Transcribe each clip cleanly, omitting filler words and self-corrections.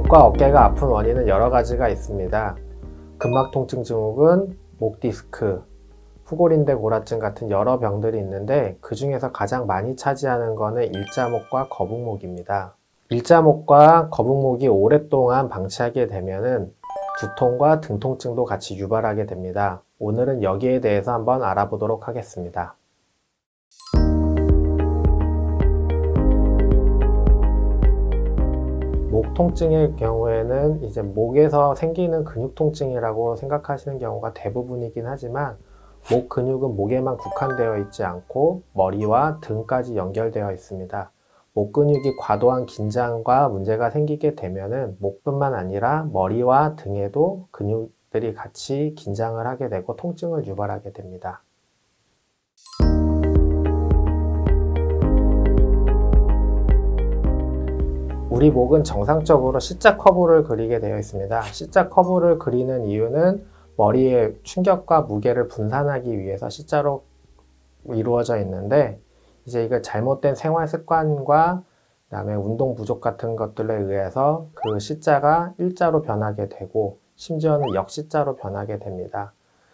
목과 어깨가 아픈 원인은 여러 가지가 있습니다. 근막 통증 증후군, 목 디스크, 후골인대 골화증 같은 여러 병들이 있는데 그 중에서 가장 많이 차지하는 것은 일자목과 거북목입니다. 일자목과 거북목이 오랫동안 방치하게 되면은 두통과 등 통증도 같이 유발하게 됩니다. 오늘은 여기에 대해서 한번 알아보도록 하겠습니다. 목 통증의 경우에는 이제 목에서 생기는 근육 통증이라고 생각하시는 경우가 대부분이긴 하지만 목 근육은 목에만 국한되어 있지 않고 머리와 등까지 연결되어 있습니다. 목 근육이 과도한 긴장과 문제가 생기게 되면은 목뿐만 아니라 머리와 등에도 근육들이 같이 긴장을 하게 되고 통증을 유발하게 됩니다. 우리 목은 정상적으로 C자 커브를 그리게 되어 있습니다. C자 커브를 그리는 이유는 머리의 충격과 무게를 분산하기 위해서 C자로 이루어져 있는데 이제 이거 잘못된 생활 습관과 그다음에 운동 부족 같은 것들에 의해서 그 C자가 일자로 변하게 되고 심지어는 역C자로 변하게 됩니다.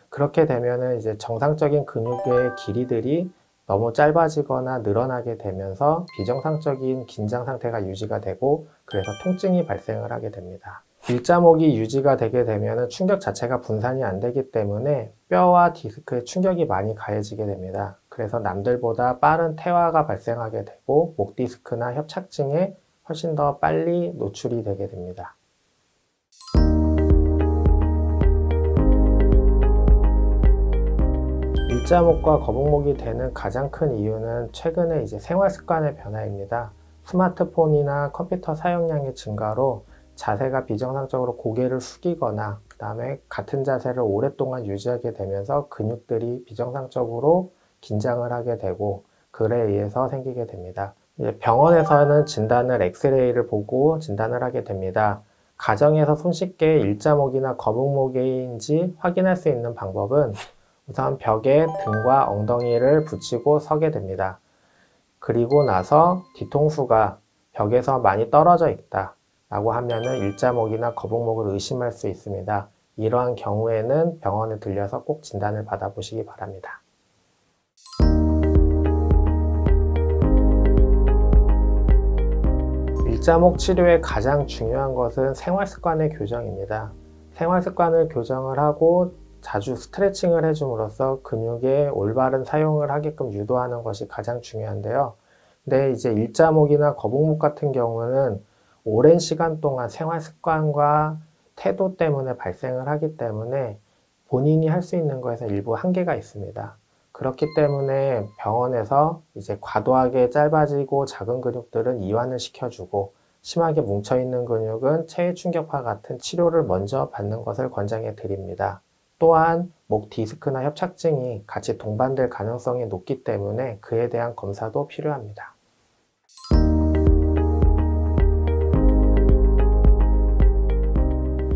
그렇게 되면은 이제 정상적인 근육의 길이들이 너무 짧아지거나 늘어나게 되면서 비정상적인 긴장 상태가 유지가 되고 그래서 통증이 발생을 하게 됩니다. 일자목이 유지가 되게 되면 충격 자체가 분산이 안 되기 때문에 뼈와 디스크에 충격이 많이 가해지게 됩니다. 그래서 남들보다 빠른 퇴화가 발생하게 되고 목 디스크나 협착증에 훨씬 더 빨리 노출이 되게 됩니다. 일자목과 거북목이 되는 가장 큰 이유는 최근에 이제 생활 습관의 변화입니다. 스마트폰이나 컴퓨터 사용량의 증가로 자세가 비정상적으로 고개를 숙이거나 그 다음에 같은 자세를 오랫동안 유지하게 되면서 근육들이 비정상적으로 긴장을 하게 되고 그에 의해서 생기게 됩니다. 병원에서는 진단을 엑스레이를 보고 진단을 하게 됩니다. 가정에서 손쉽게 일자목이나 거북목인지 확인할 수 있는 방법은 우선 벽에 등과 엉덩이를 붙이고 서게 됩니다. 그리고 나서 뒤통수가 벽에서 많이 떨어져 있다 라고 하면은 일자목이나 거북목을 의심할 수 있습니다. 이러한 경우에는 병원에 들려서 꼭 진단을 받아보시기 바랍니다. 일자목 치료의 가장 중요한 것은 생활 습관의 교정입니다. 생활 습관을 교정을 하고 자주 스트레칭을 해줌으로써 근육의 올바른 사용을 하게끔 유도하는 것이 가장 중요한데요. 근데 이제 일자목이나 거북목 같은 경우는 오랜 시간 동안 생활 습관과 태도 때문에 발생을 하기 때문에 본인이 할 수 있는 것에서 일부 한계가 있습니다. 그렇기 때문에 병원에서 이제 과도하게 짧아지고 작은 근육들은 이완을 시켜주고 심하게 뭉쳐있는 근육은 체해 충격파 같은 치료를 먼저 받는 것을 권장해 드립니다. 또한 목 디스크나 협착증이 같이 동반될 가능성이 높기 때문에 그에 대한 검사도 필요합니다.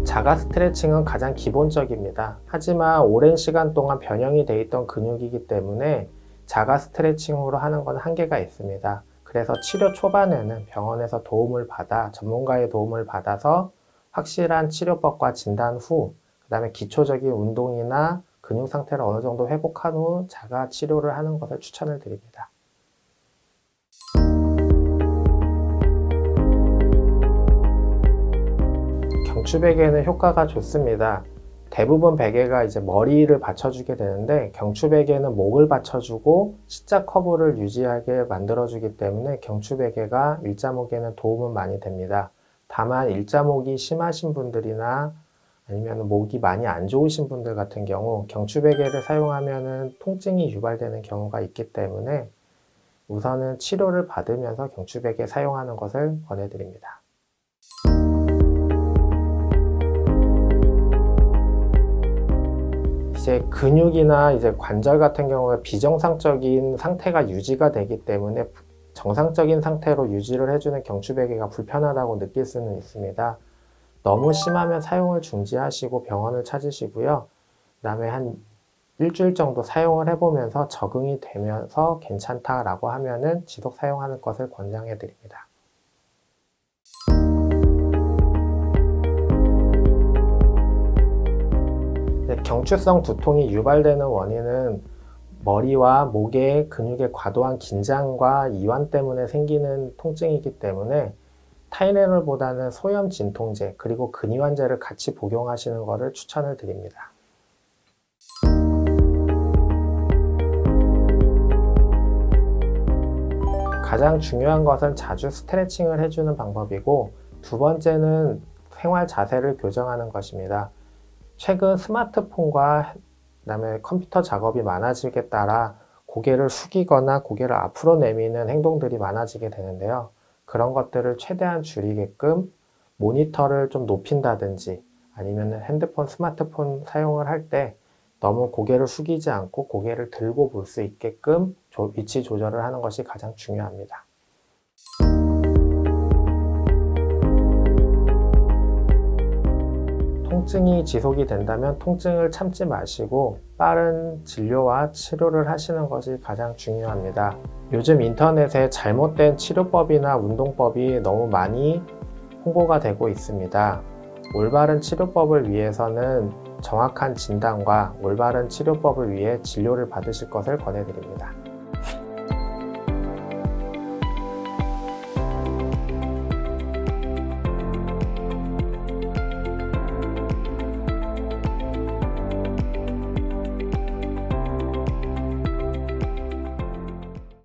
자가 스트레칭은 가장 기본적입니다. 하지만 오랜 시간 동안 변형이 되어 있던 근육이기 때문에 자가 스트레칭으로 하는 건 한계가 있습니다. 그래서 치료 초반에는 병원에서 도움을 받아 전문가의 도움을 받아서 확실한 치료법과 진단 후 그 다음에 기초적인 운동이나 근육 상태를 어느 정도 회복한 후 자가 치료를 하는 것을 추천을 드립니다. 경추베개는 효과가 좋습니다. 대부분 베개가 이제 머리를 받쳐주게 되는데 경추베개는 목을 받쳐주고 C자 커브를 유지하게 만들어주기 때문에 경추베개가 일자목에는 도움은 많이 됩니다. 다만 일자목이 심하신 분들이나 아니면 목이 많이 안 좋으신 분들 같은 경우 경추베개를 사용하면 통증이 유발되는 경우가 있기 때문에 우선은 치료를 받으면서 경추베개 사용하는 것을 권해드립니다. 이제 근육이나 이제 관절 같은 경우에 비정상적인 상태가 유지가 되기 때문에 정상적인 상태로 유지를 해주는 경추베개가 불편하다고 느낄 수는 있습니다. 너무 심하면 사용을 중지하시고 병원을 찾으시고요. 그 다음에 한 일주일 정도 사용을 해보면서 적응이 되면서 괜찮다라고 하면은 지속 사용하는 것을 권장해 드립니다. 경추성 두통이 유발되는 원인은 머리와 목의 근육의 과도한 긴장과 이완 때문에 생기는 통증이기 때문에 타이레놀보다는 소염 진통제 그리고 근이완제를 같이 복용하시는 것을 추천을 드립니다. 가장 중요한 것은 자주 스트레칭을 해주는 방법이고, 두 번째는 생활 자세를 교정하는 것입니다. 최근 스마트폰과 그다음에 컴퓨터 작업이 많아지게 따라 고개를 숙이거나 고개를 앞으로 내미는 행동들이 많아지게 되는데요. 그런 것들을 최대한 줄이게끔 모니터를 좀 높인다든지 아니면 핸드폰, 스마트폰 사용을 할 때 너무 고개를 숙이지 않고 고개를 들고 볼 수 있게끔 위치 조절을 하는 것이 가장 중요합니다. 통증이 지속이 된다면 통증을 참지 마시고 빠른 진료와 치료를 하시는 것이 가장 중요합니다. 요즘 인터넷에 잘못된 치료법이나 운동법이 너무 많이 홍보가 되고 있습니다. 올바른 치료법을 위해서는 정확한 진단과 올바른 치료법을 위해 진료를 받으실 것을 권해드립니다.